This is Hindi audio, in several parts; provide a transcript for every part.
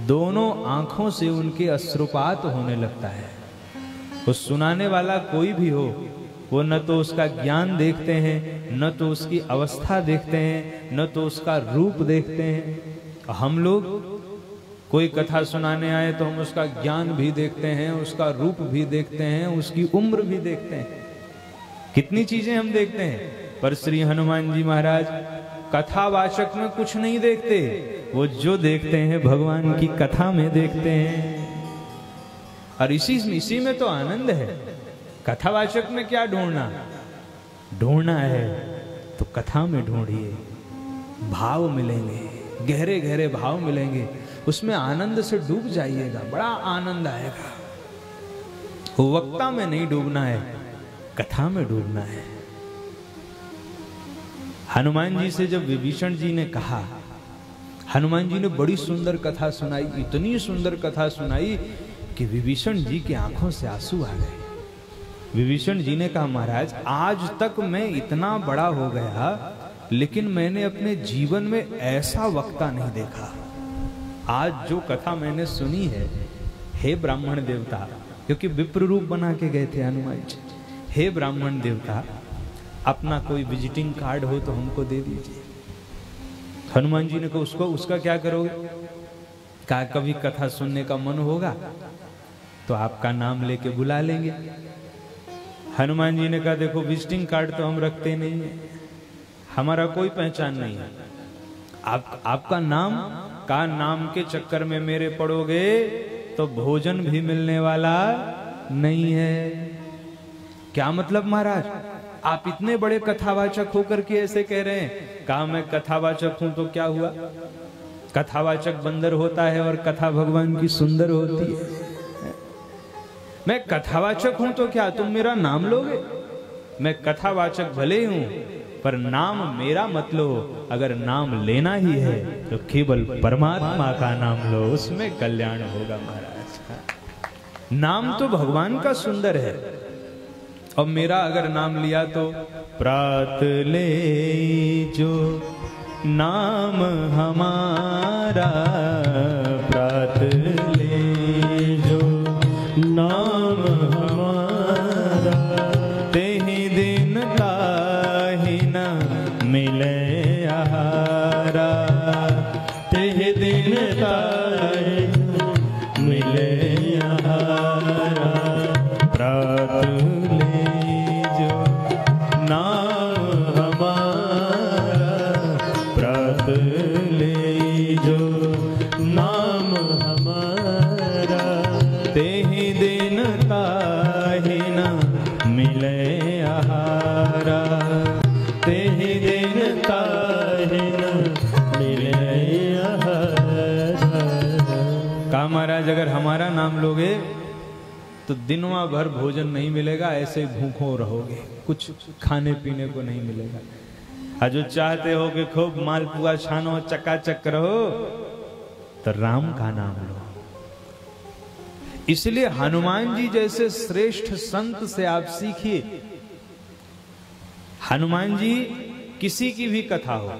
दोनों आंखों से उनके अश्रुपात होने लगता है। वो सुनाने वाला कोई भी हो, वो न तो उसका ज्ञान देखते हैं, न तो उसकी अवस्था देखते हैं, न तो उसका रूप देखते हैं। हम लोग कोई कथा सुनाने आए तो हम उसका ज्ञान भी देखते हैं, उसका रूप भी देखते हैं, उसकी उम्र भी देखते हैं, कितनी चीजें हम देखते हैं। पर श्री हनुमान जी महाराज कथावाचक में कुछ नहीं देखते, वो जो देखते हैं भगवान की कथा में देखते हैं। और इसी में तो आनंद है। कथावाचक में क्या ढूंढना है तो कथा में ढूंढिए, भाव मिलेंगे, गहरे गहरे भाव मिलेंगे, उसमें आनंद से डूब जाइएगा, बड़ा आनंद आएगा। वक्ता में नहीं डूबना है, कथा में डूबना है। हनुमान जी से जब विभीषण जी ने कहा, हनुमान जी ने बड़ी सुंदर कथा सुनाई, इतनी सुंदर कथा सुनाई कि विभीषण जी की आंखों से आंसू आ गए। विभीषण जी ने कहा, महाराज आज तक मैं इतना बड़ा हो गया, लेकिन मैंने अपने जीवन में ऐसा वक्ता नहीं देखा। आज जो कथा मैंने सुनी है, हे ब्राह्मण देवता, क्योंकि विप्र रूप बना के गए थे हनुमान जी, हे ब्राह्मण देवता, अपना कोई विजिटिंग कार्ड हो तो हमको दे दीजिए। हनुमान जी ने कहा, उसका क्या करोगे? कहा, कभी कथा सुनने का मन होगा तो आपका नाम लेके बुला लेंगे। हनुमान जी ने कहा, देखो विजिटिंग कार्ड तो हम रखते नहीं है, हमारा कोई पहचान नहीं है। आपका नाम के चक्कर में मेरे पड़ोगे तो भोजन भी मिलने वाला नहीं है। क्या मतलब महाराज, आप इतने बड़े कथावाचक होकर के ऐसे कह रहे हैं? कहा, मैं कथावाचक हूं तो क्या हुआ? कथावाचक बंदर होता है और कथा भगवान की सुंदर होती है। मैं कथावाचक हूं तो क्या तुम मेरा नाम लोगे? मैं कथावाचक भले ही हूं, पर नाम मेरा मत लो। अगर नाम लेना ही है तो केवल परमात्मा का नाम लो, उसमें कल्याण होगा महाराज। नाम तो भगवान का सुंदर है, और मेरा अगर नाम लिया तो प्रात ले जो नाम हमारा, प्रात ले जो नाम हमारा, तेहि दिन ताहि न मिले आहारा, तेहि दिन ताहि न मिले आहारा, प्रात महाराज अगर हमारा नाम लोगे तो दिनवा भर भोजन नहीं मिलेगा, ऐसे भूखों रहोगे, कुछ खाने पीने को नहीं मिलेगा। जो चाहते हो कि खूब मालपुआ छानो, चकाचक रहो, तो राम का नाम लो। इसलिए हनुमान जी जैसे श्रेष्ठ संत से आप सीखिए। हनुमान जी किसी की भी कथा हो,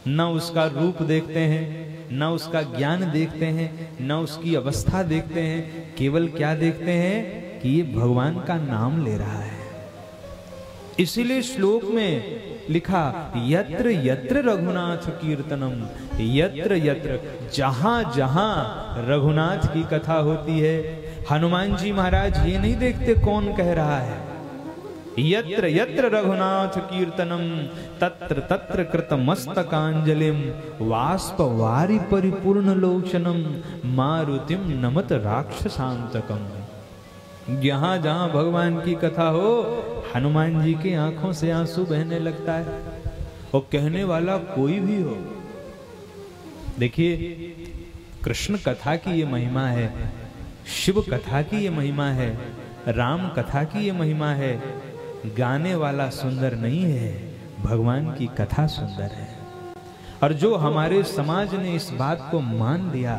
न उसका रूप देखते हैं, न उसका ज्ञान देखते हैं, न उसकी अवस्था देखते हैं, केवल क्या देखते हैं कि ये भगवान का नाम ले रहा है। इसीलिए श्लोक में लिखा, यत्र यत्र रघुनाथ कीर्तनम, यत्र यत्र, जहां जहां रघुनाथ की कथा होती है, हनुमान जी महाराज ये नहीं देखते कौन कह रहा है। यत्र यत्र रघुनाथ कीर्तनम तत्र तत्र कृतमस्तकांजलिम वाष्प वारि परिपूर्ण लोचनम मारुतिम नमत राक्षसांतकम। जहां जहां भगवान की कथा हो, हनुमान जी की आंखों से आंसू बहने लगता है। और कहने वाला कोई भी हो, देखिए कृष्ण कथा की ये महिमा है, शिव कथा की ये महिमा है, राम कथा की ये महिमा है। गाने वाला सुंदर नहीं है, भगवान की कथा सुंदर है। और जो हमारे समाज ने इस बात को मान लिया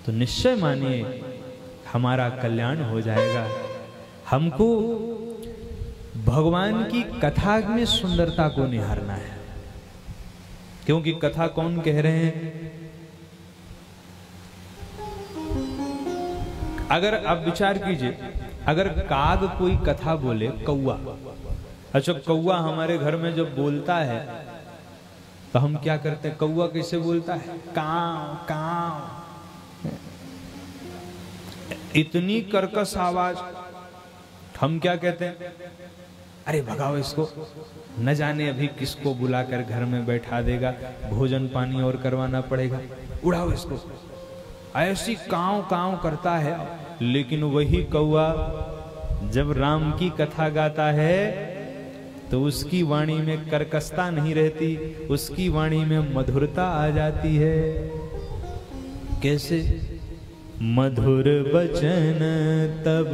तो निश्चय मानिए हमारा कल्याण हो जाएगा। हमको भगवान की कथा में सुंदरता को निहारना है। क्योंकि कथा कौन कह रहे हैं? अगर आप विचार कीजिए, अगर काग कोई कथा बोले, कौआ, अच्छा कौआ हमारे घर में जब बोलता है तो हम क्या करते हैं? कौआ कैसे बोलता है? काव काव, इतनी कर्कश आवाज। हम क्या कहते हैं? अरे भगाओ इसको, न जाने अभी किसको बुलाकर घर में बैठा देगा, भोजन पानी और करवाना पड़ेगा, उड़ाओ इसको। ऐसी काव काव करता है। लेकिन वही कौआ जब राम की कथा गाता है तो उसकी वाणी में कर्कशता नहीं रहती, उसकी वाणी में मधुरता आ जाती है। कैसे? मधुर वचन तब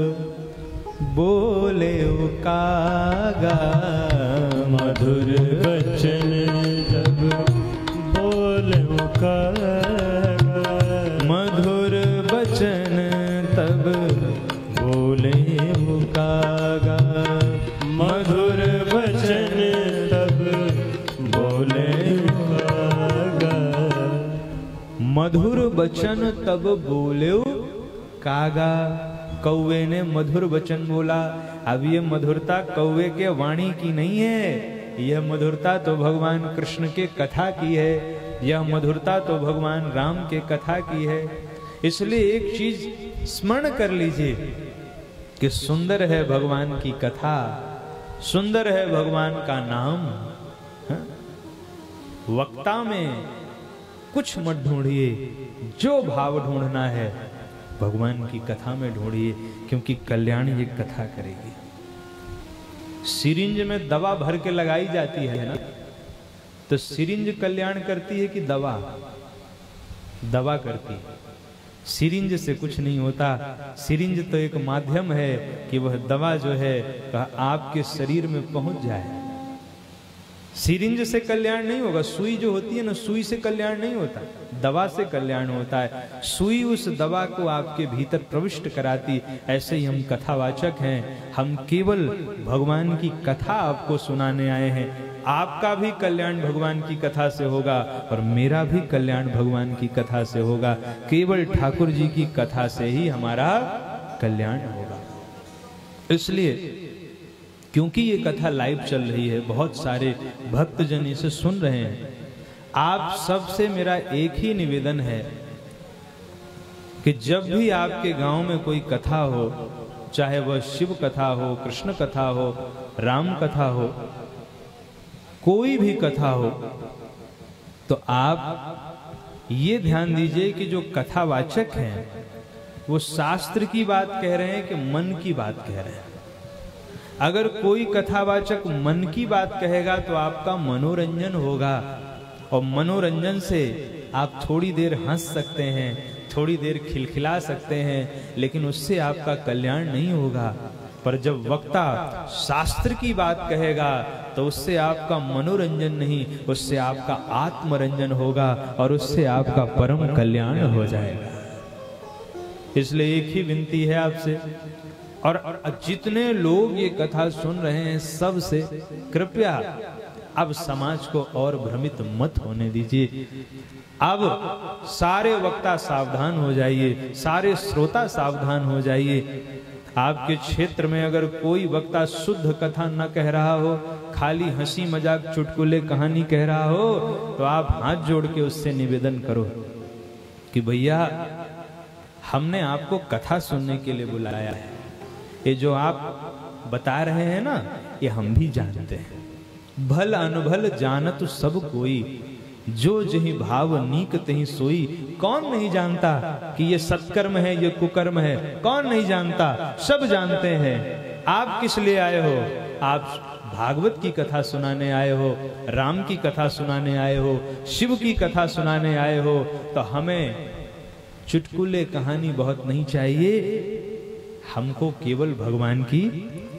बोले वो कागा, मधुर वचन तब बोले वो कागा, मधुर वचन तब बोले वो कागा, मधुर वचन तब बोले वो कागा, मधुर वचन तब बोले कागा। कौवे ने मधुर वचन बोला। अब ये मधुरता कौवे के वाणी की नहीं है, यह मधुरता तो भगवान कृष्ण के कथा की है, यह मधुरता तो भगवान राम के कथा की है। इसलिए एक चीज स्मरण कर लीजिए कि सुंदर है भगवान की कथा, सुंदर है भगवान का नाम। वक्ता में कुछ मत ढूंढिए, जो भाव ढूंढना है भगवान की कथा में ढूंढिए, क्योंकि कल्याण ये कथा करेगी। सिरिंज में दवा भर के लगाई जाती है ना, तो सिरिंज कल्याण करती है कि दवा? दवा करती है। सिरिंज से कुछ नहीं होता। सिरिंज तो एक माध्यम है कि वह दवा जो है आपके शरीर में पहुंच जाए। सिरिंज से कल्याण नहीं होगा। सुई जो होती है ना, सुई से कल्याण नहीं होता, दवा से कल्याण होता है। सुई उस दवा को आपके भीतर प्रविष्ट कराती। ऐसे ही हम कथावाचक हैं, हम केवल भगवान की कथा आपको सुनाने आए हैं। आपका भी कल्याण भगवान की कथा से होगा और मेरा भी कल्याण भगवान की कथा से होगा। केवल ठाकुर जी की कथा से ही हमारा कल्याण होगा। इसलिए क्योंकि ये कथा लाइव चल रही है, बहुत सारे भक्तजन इसे सुन रहे हैं, आप सबसे मेरा एक ही निवेदन है कि जब भी आपके गांव में कोई कथा हो, चाहे वह शिव कथा हो, कृष्ण कथा हो, राम कथा हो, कोई भी कथा हो, तो आप ये ध्यान दीजिए कि जो कथावाचक हैं वो शास्त्र की बात कह रहे हैं कि मन की बात कह रहे हैं। अगर कोई कथावाचक मन की बात कहेगा तो आपका मनोरंजन होगा, और मनोरंजन से आप थोड़ी देर हंस सकते हैं, थोड़ी देर खिलखिला सकते हैं, लेकिन उससे आपका कल्याण नहीं होगा। पर जब वक्ता शास्त्र की बात कहेगा तो उससे आपका मनोरंजन नहीं, उससे आपका आत्मरंजन होगा और उससे आपका परम कल्याण हो जाएगा। इसलिए एक ही विनती है आपसे, और जितने लोग ये कथा सुन रहे हैं सबसे कृपया अब समाज को और भ्रमित मत होने दीजिए। अब सारे वक्ता सावधान हो जाइए, सारे श्रोता सावधान हो जाइए। आपके क्षेत्र में अगर कोई वक्ता शुद्ध कथा न कह रहा हो, खाली हंसी मजाक चुटकुले कहानी कह रहा हो, तो आप हाथ जोड़ के उससे निवेदन करो कि भैया हमने आपको कथा सुनने के लिए बुलाया है। ये जो आप बता रहे हैं ना, ये हम भी जानते हैं। भल अनुभल जानत सब कोई, जो जही भाव नीक तही सोई। कौन नहीं जानता कि ये सत्कर्म है, ये कुकर्म है? कौन नहीं जानता? सब जानते हैं। आप किस लिए आए हो? आप भागवत की कथा सुनाने आए हो, राम की कथा सुनाने आए हो, शिव की कथा सुनाने आए हो। तो हमें चुटकुले कहानी बहुत नहीं चाहिए, हमको केवल भगवान की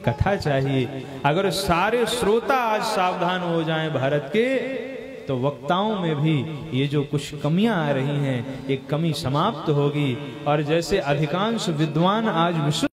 कथा चाहिए। अगर सारे श्रोता आज सावधान हो जाएं भारत के, तो वक्ताओं में भी ये जो कुछ कमियां आ रही हैं, ये कमी समाप्त होगी। और जैसे अधिकांश विद्वान आज विश्व